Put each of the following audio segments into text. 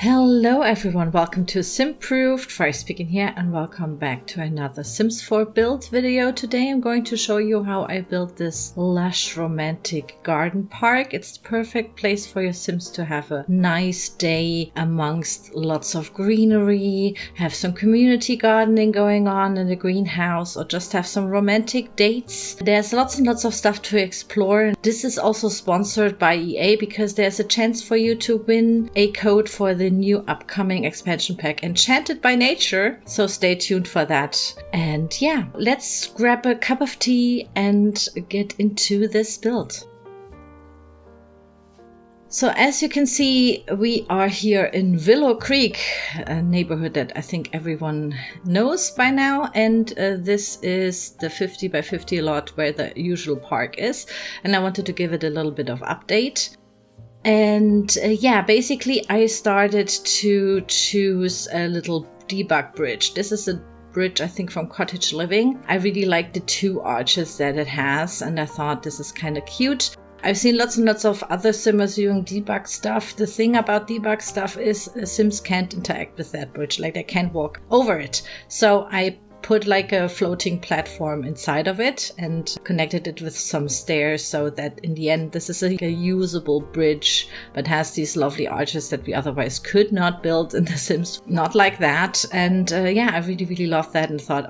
Hello everyone, welcome to Simproved, Fire speaking here, and welcome back to another Sims 4 build video. Today I'm going to show you how I built this lush romantic garden park. It's the perfect place for your Sims to have a nice day amongst lots of greenery, have some community gardening going on in the greenhouse, or just have some romantic dates. There's lots and lots of stuff to explore. This is also sponsored by EA because there's a chance for you to win a code for the new upcoming expansion pack Enchanted by Nature, so stay tuned for that. And yeah, let's grab a cup of tea and get into this build. So as you can see, we are here in Willow Creek, a neighborhood that I think everyone knows by now, and this is the 50 by 50 lot where the usual park is, and I wanted to give it a little bit of update. And yeah, basically I started to choose a little debug bridge. This is a bridge, I think, from Cottage Living. I really like the two arches that it has, and I thought this is kind of cute. I've seen lots and lots of other Simmers doing debug stuff. The thing about debug stuff is Sims can't interact with that bridge, like they can't walk over it. So I put like a floating platform inside of it and connected it with some stairs so that in the end this is like a usable bridge, but has these lovely arches that we otherwise could not build in The Sims. Not like that. And yeah, I really love that and thought,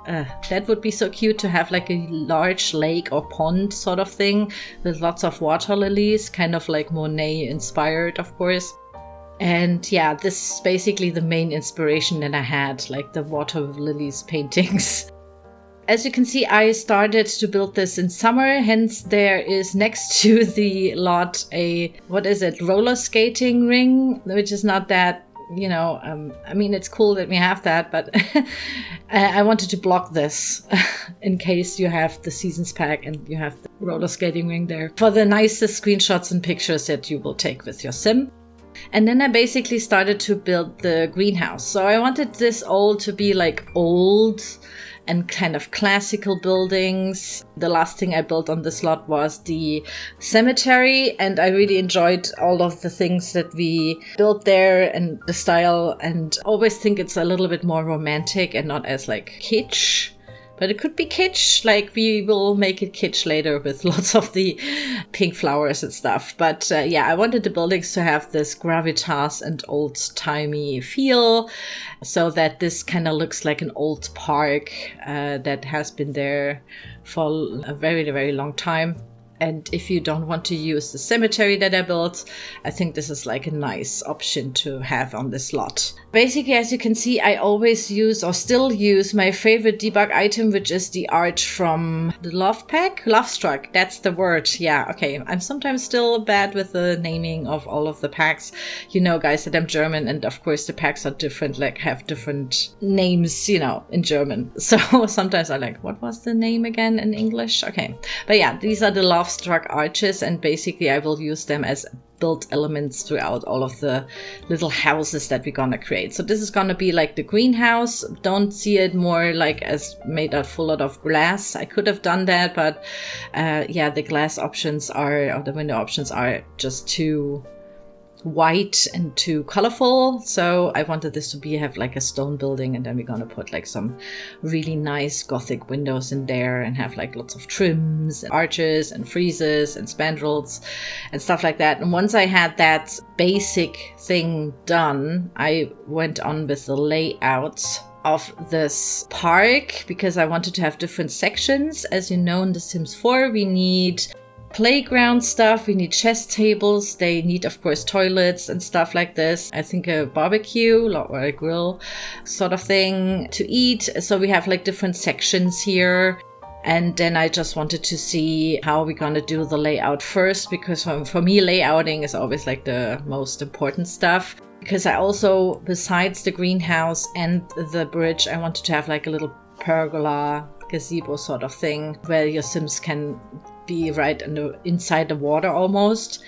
that would be so cute to have like a large lake or pond sort of thing with lots of water lilies, kind of like Monet inspired, of course. And yeah, this is basically the main inspiration that I had, like the water lilies paintings. As you can see, I started to build this in summer, hence there is next to the lot a, roller skating ring, which is not that, I mean, it's cool that we have that, but I wanted to block this in case you have the seasons pack and you have the roller skating ring there for the nicest screenshots and pictures that you will take with your sim. And then I basically started to build the greenhouse. So I wanted this all to be like old and kind of classical buildings. The last thing I built on this lot was the cemetery, and I really enjoyed all of the things that we built there and the style, and always think it's a little bit more romantic and not as like kitsch. But it could be kitsch, like we will make it kitsch later with lots of the pink flowers and stuff. But yeah, I wanted the buildings to have this gravitas and old-timey feel so that this kind of looks like an old park that has been there for a very long time. And if you don't want to use the cemetery that I built, I think this is like a nice option to have on this lot. Basically, as you can see, I always use or still use my favorite debug item, which is the art from the Love Pack? Love Struck, that's the word. Yeah, okay. I'm sometimes still bad with the naming of all of the packs. You know, guys, that I'm German, and of course the packs are different, like have different names, in German. So sometimes I'm like, what was the name again in English? Okay. But yeah, these are the Love Struck arches, and basically I will use them as built elements throughout all of the little houses that we're gonna create. So this is gonna be like the greenhouse. Don't see it more like as made out full lot of glass. I could have done that, but yeah, the glass options or the window options are just too white and too colorful. So I wanted this to have like a stone building, and then we're gonna put like some really nice gothic windows in there and have like lots of trims and arches and friezes and spandrels and stuff like that. And once I had that basic thing done, I went on with the layout of this park because I wanted to have different sections. As you know, in The Sims 4 we need playground stuff, we need chess tables, they need of course toilets and stuff like this. I think a barbecue or a grill sort of thing to eat. So we have like different sections here. And then I just wanted to see how we're gonna do the layout first, because for me layouting is always like the most important stuff. Because I also, besides the greenhouse and the bridge, I wanted to have like a little pergola gazebo sort of thing where your Sims can be right inside the water almost.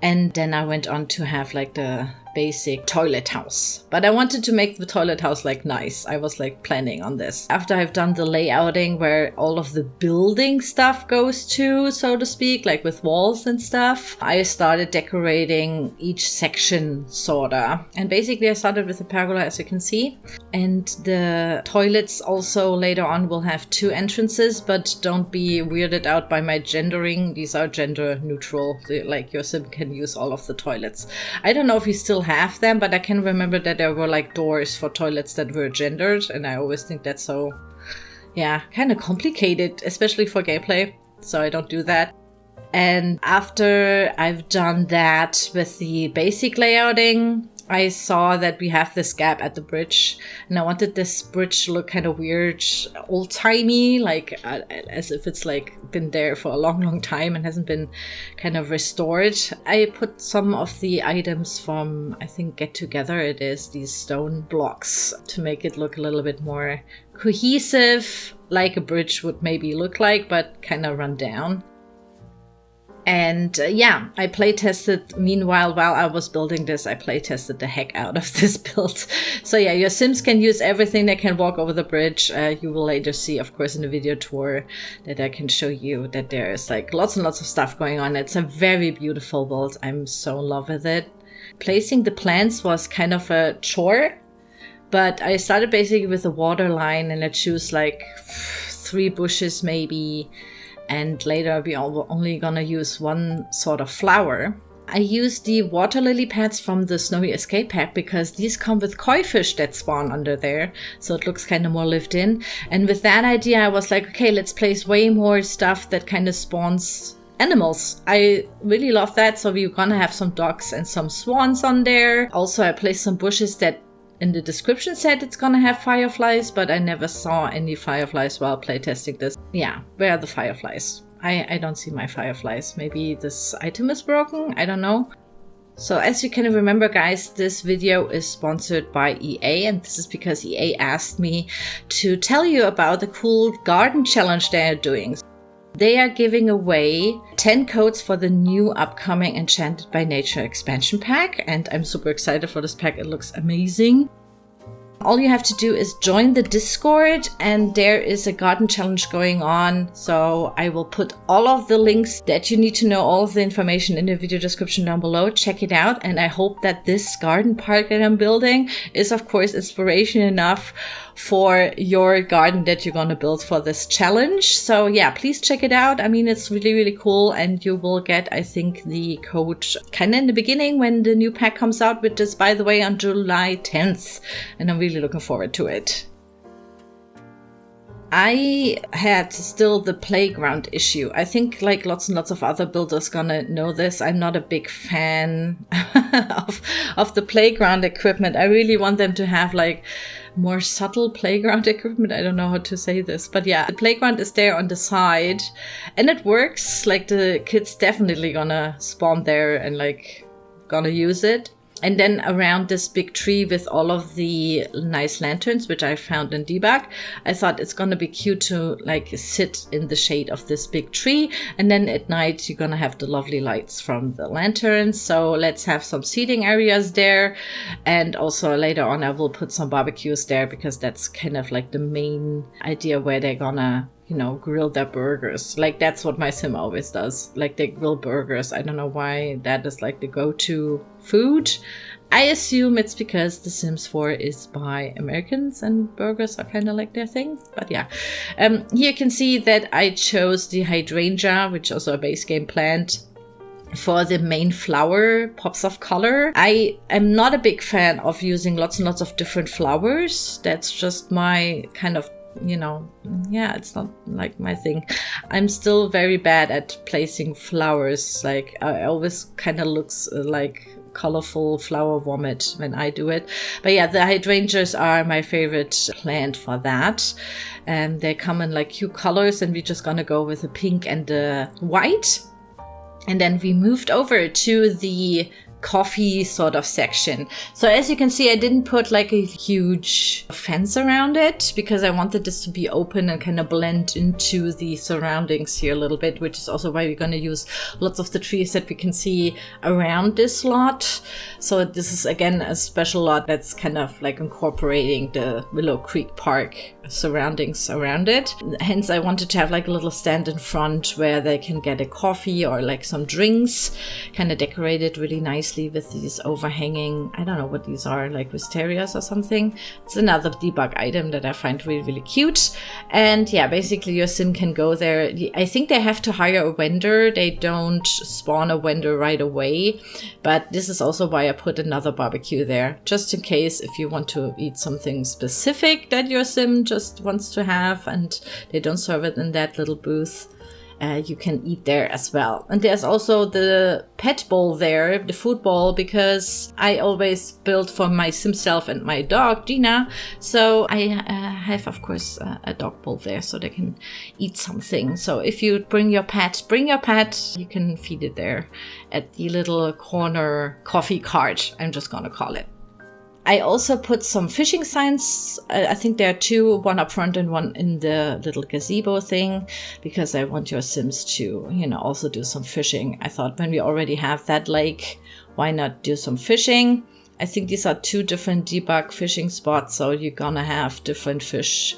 And then I went on to have like the basic toilet house. But I wanted to make the toilet house like nice. I was like planning on this. After I've done the layouting where all of the building stuff goes to, so to speak, like with walls and stuff, I started decorating each section sorta. And basically I started with a pergola, as you can see. And the toilets also later on will have 2 entrances, but don't be weirded out by my gendering. These are gender neutral. Like your sim can use all of the toilets. I don't know if you still have them, but I can remember that there were like doors for toilets that were gendered, and I always think that's so, yeah, kind of complicated, especially for gameplay. So I don't do that. And after I've done that with the basic layouting, I saw that we have this gap at the bridge, and I wanted this bridge to look kind of weird, old-timey, like as if it's like been there for a long time and hasn't been kind of restored. I put some of the items from, I think, Get Together, it is, these stone blocks, to make it look a little bit more cohesive, like a bridge would maybe look like, but kind of run down. And yeah, I playtested, meanwhile, while I was building this, I playtested the heck out of this build. So yeah, your Sims can use everything. They can walk over the bridge. You will later see, of course, in the video tour that I can show you that there is like lots and lots of stuff going on. It's a very beautiful build. I'm so in love with it. Placing the plants was kind of a chore, but I started basically with a water line, and I choose like 3 bushes maybe. And later we're only gonna use 1 sort of flower. I used the water lily pads from the Snowy Escape pack because these come with koi fish that spawn under there. So it looks kind of more lived in. And with that idea, I was like, okay, let's place way more stuff that kind of spawns animals. I really love that. So we're gonna have some ducks and some swans on there. Also, I placed some bushes that in the description said it's gonna have fireflies, but I never saw any fireflies while playtesting this. Yeah, where are the fireflies? I don't see my fireflies. Maybe this item is broken? I don't know. So as you can remember, guys, this video is sponsored by EA, and this is because EA asked me to tell you about the cool garden challenge they're doing. They are giving away 10 codes for the new upcoming Enchanted by Nature expansion pack, and I'm super excited for this pack. It looks amazing. All you have to do is join the Discord, and there is a garden challenge going on. So I will put all of the links that you need to know, all of the information in the video description down below. Check it out, and I hope that this garden park that I'm building is, of course, inspiration enough for your garden that you're going to build for this challenge. So yeah, please check it out. I mean, it's really, really cool, and you will get, I think, the code kind of in the beginning when the new pack comes out, which is, by the way, on July 10th, and I'm really looking forward to it. I had still the playground issue. I think like lots and lots of other builders gonna know this. I'm not a big fan of the playground equipment. I really want them to have like more subtle playground equipment. I don't know how to say this, but yeah, the playground is there on the side and it works. Like the kids definitely gonna spawn there and like gonna use it. And then around this big tree with all of the nice lanterns, which I found in debug, I thought it's going to be cute to like sit in the shade of this big tree. And then at night, you're going to have the lovely lights from the lanterns. So let's have some seating areas there. And also later on, I will put some barbecues there because that's kind of like the main idea where they're gonna, you know, grill their burgers. Like that's what my sim always does. Like they grill burgers. I don't know why that is like the go-to food. I assume it's because The Sims 4 is by Americans and burgers are kind of like their thing. But yeah, here you can see that I chose the hydrangea, which is also a base game plant, for the main flower pops of color. I am not a big fan of using lots and lots of different flowers. That's just my kind of, you know, yeah, it's not like my thing. I'm still very bad at placing flowers. Like I always kind of looks like colorful flower vomit when I do it. But yeah, the hydrangeas are my favorite plant for that. And they come in like cute colors, and we're just gonna go with the pink and the white. And then we moved over to the coffee sort of section. So as you can see, I didn't put like a huge fence around it because I wanted this to be open and kind of blend into the surroundings here a little bit, which is also why we're going to use lots of the trees that we can see around this lot. So this is again a special lot that's kind of like incorporating the Willow Creek Park surroundings around it. Hence I wanted to have like a little stand in front where they can get a coffee or like some drinks, kind of decorated really nicely with these overhanging, I don't know what these are, like wisterias or something. It's another debug item that I find really, really cute. And yeah, basically your sim can go there. I think they have to hire a vendor. They don't spawn a vendor right away, but this is also why I put another barbecue there, just in case if you want to eat something specific that your sim just wants to have and they don't serve it in that little booth. You can eat there as well. And there's also the pet bowl there, the food bowl, because I always build for my sim self and my dog, Gina. So I have, of course, a dog bowl there so they can eat something. So if you bring your pet, you can feed it there at the little corner coffee cart, I'm just gonna call it. I also put some fishing signs. I think there are two, one up front and one in the little gazebo thing, because I want your sims to, also do some fishing. I thought when we already have that lake, why not do some fishing? I think these are two different debug fishing spots, so you're gonna have different fish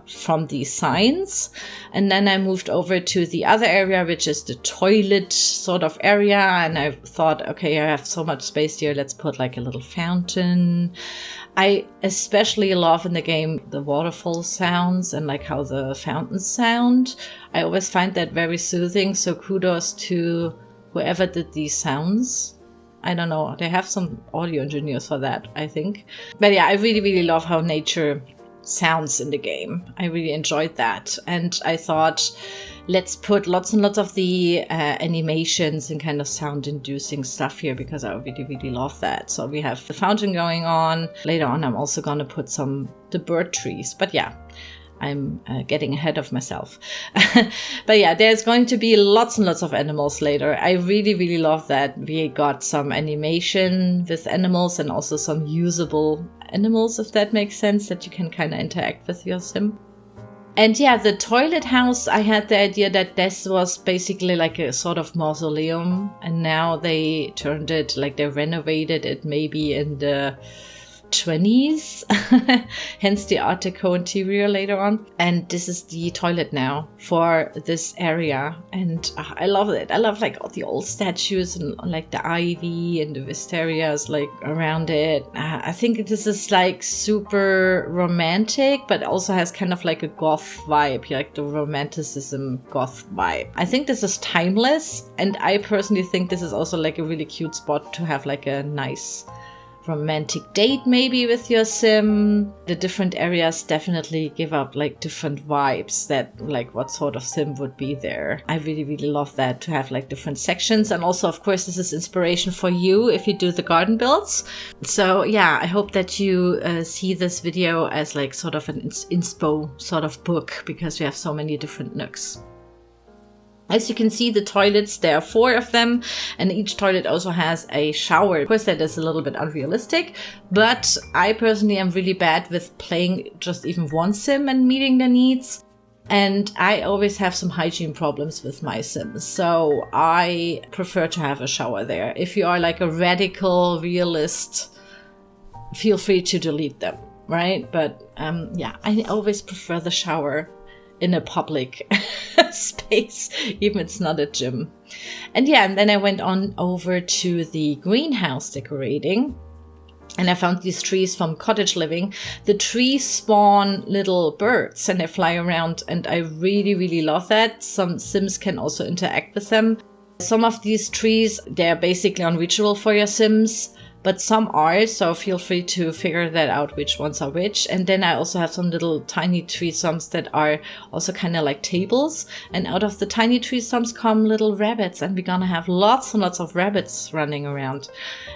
from these signs. And then I moved over to the other area, which is the toilet sort of area, and I thought, okay, I have so much space here, let's put like a little fountain. I especially love in the game the waterfall sounds and like how the fountains sound. I always find that very soothing, so kudos to whoever did these sounds. I don't know, they have some audio engineers for that, I think. But yeah, I really, really love how nature sounds in the game. I really enjoyed that, and I thought let's put lots and lots of the animations and kind of sound inducing stuff here, because I really, really love that. So we have the fountain going on. Later on I'm also going to put the bird trees, but yeah, I'm getting ahead of myself. But yeah, there's going to be lots and lots of animals later. I really, really love that we got some animation with animals and also some usable animals, if that makes sense, that you can kind of interact with your sim. And yeah, the toilet house, I had the idea that this was basically like a sort of mausoleum, and now they turned it, like they renovated it maybe in the 20s, hence the Art Deco interior later on. And this is the toilet now for this area, and I love it. I love like all the old statues and like the ivy and the wisterias like around it. I think this is like super romantic, but also has kind of like a goth vibe, like the romanticism goth vibe. I think this is timeless, and I personally think this is also like a really cute spot to have like a nice romantic date maybe with your sim. The different areas definitely give up like different vibes, that like what sort of sim would be there. I really, really love that, to have like different sections. And also, of course, this is inspiration for you if you do the garden builds. So yeah, I hope that you see this video as like sort of an inspo sort of book, because we have so many different nooks. As you can see, the toilets, there are 4 of them, and each toilet also has a shower. Of course, that is a little bit unrealistic, but I personally am really bad with playing just even one sim and meeting their needs. And I always have some hygiene problems with my sims, so I prefer to have a shower there. If you are like a radical realist, feel free to delete them, right? But yeah, I always prefer the shower in a public space, even if it's not a gym. And yeah, and then I went on over to the greenhouse decorating, and I found these trees from Cottage Living. The trees spawn little birds and they fly around, and I really, really love that. Some sims can also interact with them. Some of these trees, they're basically unreachable for your sims, but some are, so feel free to figure that out which ones are which. And then I also have some little tiny tree stumps that are also kind of like tables, and out of the tiny tree stumps come little rabbits, and we're gonna have lots and lots of rabbits running around.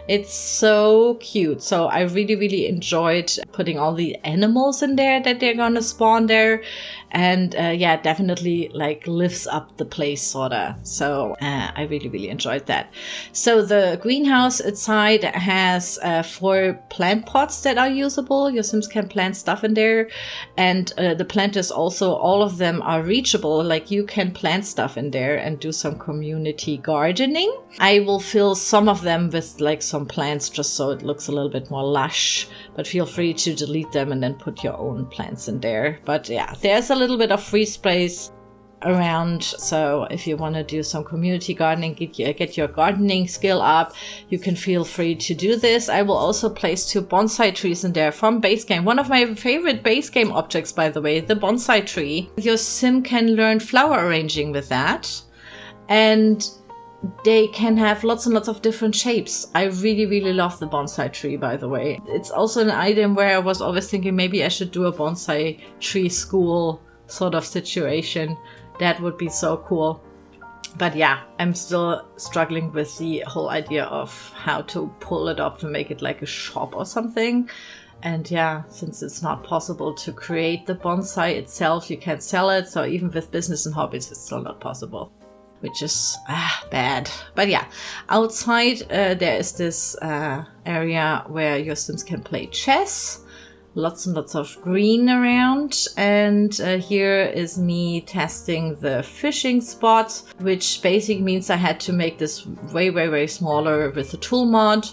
It's so cute. So I really enjoyed putting all the animals in there that they're gonna spawn there, and yeah, definitely like lifts up the place sorta. So I really enjoyed that. So the greenhouse inside has 4 plant pots that are usable. Your Sims can plant stuff in there, and the planters also, all of them are reachable. Like you can plant stuff in there and do some community gardening. I will fill some of them with like some plants just so it looks a little bit more lush, but feel free to delete them and then put your own plants in there. But yeah, there's a little bit of free space around, so if you want to do some community gardening, get your gardening skill up, you can feel free to do this. I will also place 2 bonsai trees in there from base game. One of my favorite base game objects, by the way, the bonsai tree. Your Sim can learn flower arranging with that, and they can have lots and lots of different shapes. I really love the bonsai tree, by the way. It's also an item where I was always thinking maybe I should do a bonsai tree school sort of situation. That would be so cool. But yeah, I'm still struggling with the whole idea of how to pull it up to make it like a shop or something. And yeah, since it's not possible to create the bonsai itself, you can't sell it. So even with business and hobbies, it's still not possible, which is bad. But yeah, outside there is this area where your Sims can play chess. Lots and lots of green around, and here is me testing the fishing spot, which basically means I had to make this way smaller with the tool mod,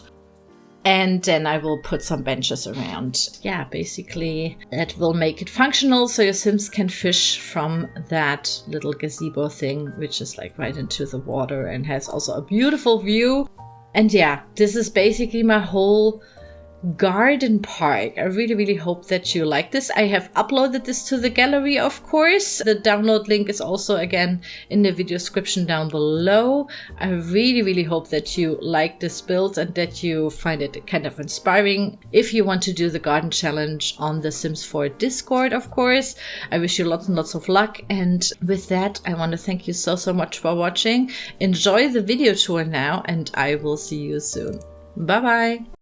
and then I will put some benches around. Yeah, basically that will make it functional so your Sims can fish from that little gazebo thing, which is like right into the water and has also a beautiful view. And yeah, this is basically my whole garden park. I really hope that you like this. I have uploaded this to the gallery, of course. The download link is also again in the video description down below. I really hope that you like this build and that you find it kind of inspiring. If you want to do the garden challenge on the Sims 4 Discord, of course, I wish you lots and lots of luck. And with that, I want to thank you so much for watching. Enjoy the video tour now, and I will see you soon. Bye bye.